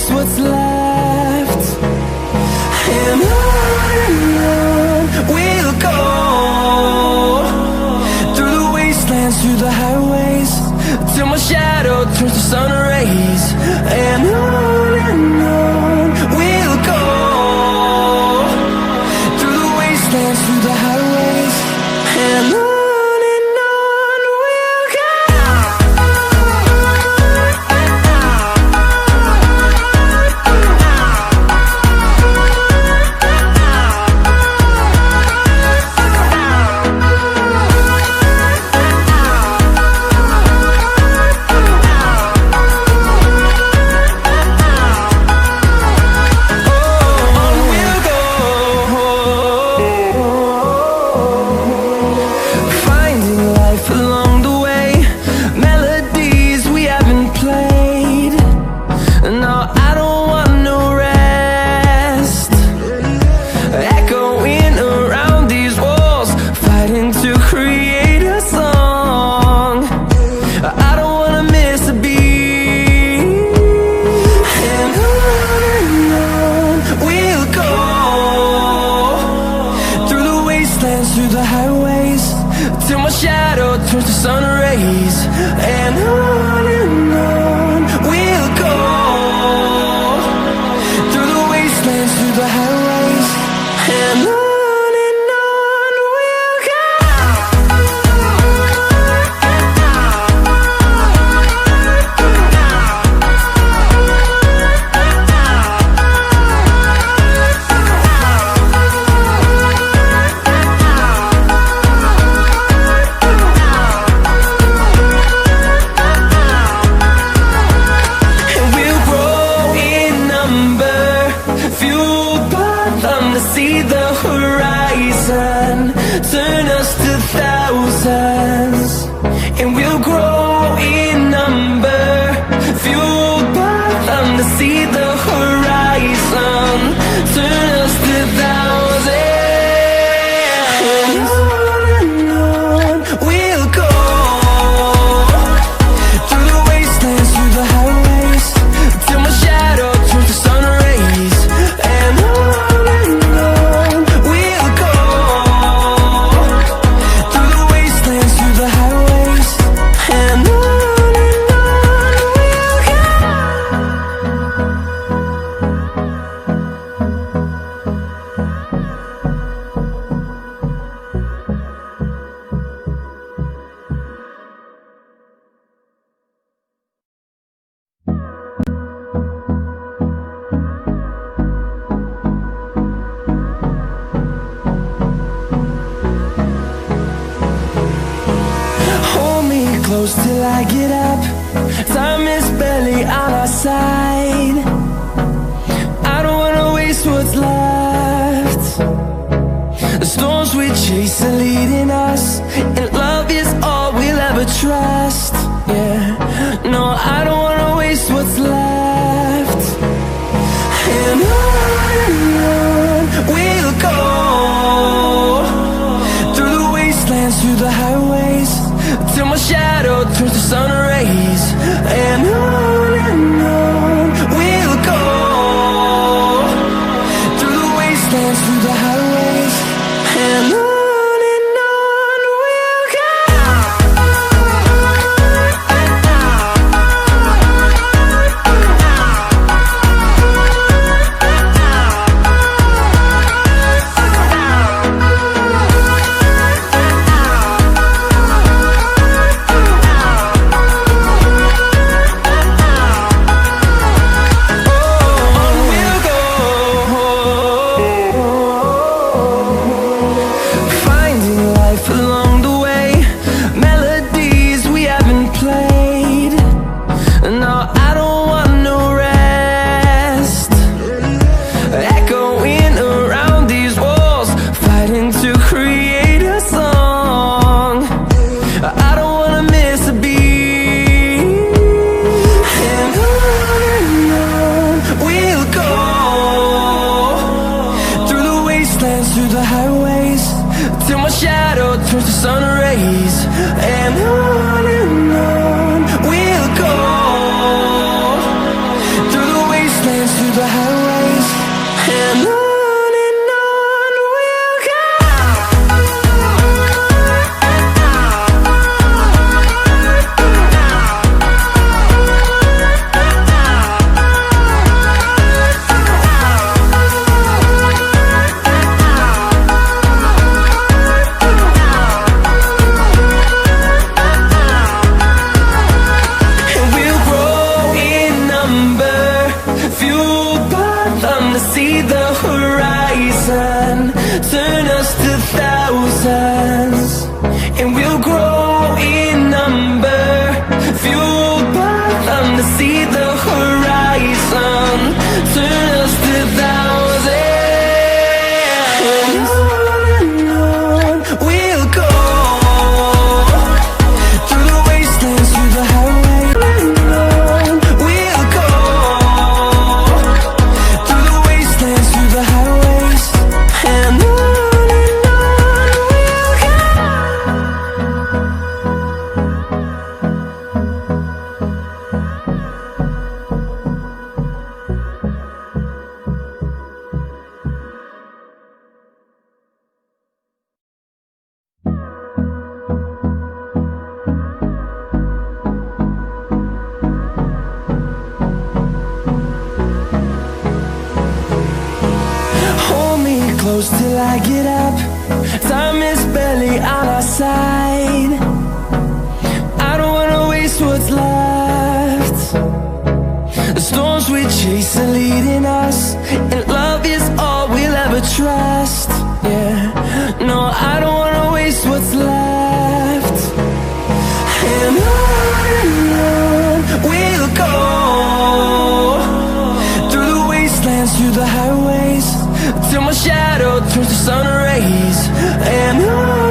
waste what's left. And on we'll go, through the wastelands, through the highways, till my shadow turns to sun rays. And on we'll go, through the wastelands, through the highways, and on. Through the highways, till my shadow turns to sun rays. And on we'll go, through the wastelands, through the highways, and on we'll go. See the horizon, turn us to thousands, and we'll grow in number, fueled by them to see the horizon, turn us to thousands. And on we'll go, through the wastelands, through the highways, till my shadow turns to sun rays. And close till I get up, time is barely on our side. I don't wanna waste what's left. The storms we chase are leading us, and love is all we'll ever trust. Yeah, no, I don't wanna waste what's left. And on we'll go, through the wastelands, through the highways, till my shadow turns to sun rays. And on through the highways, and on we'll go. See the horizon, turn us to thousands, and we'll grow in number, fueled by them to see the horizon, turn us to thousands, and on we'll go, through the wastelands, through the highway, and on we'll go. Through the highways, and on we'll go. Hold me close till I get up. Time is barely on our side. I don't wanna waste what's left. The storms we chase are leading us, and love is all we'll ever trust. Yeah, no, I don't wanna waste what's left. And on we'll go, through the wastelands, through the highways, till my shadow turns to sun rays, and on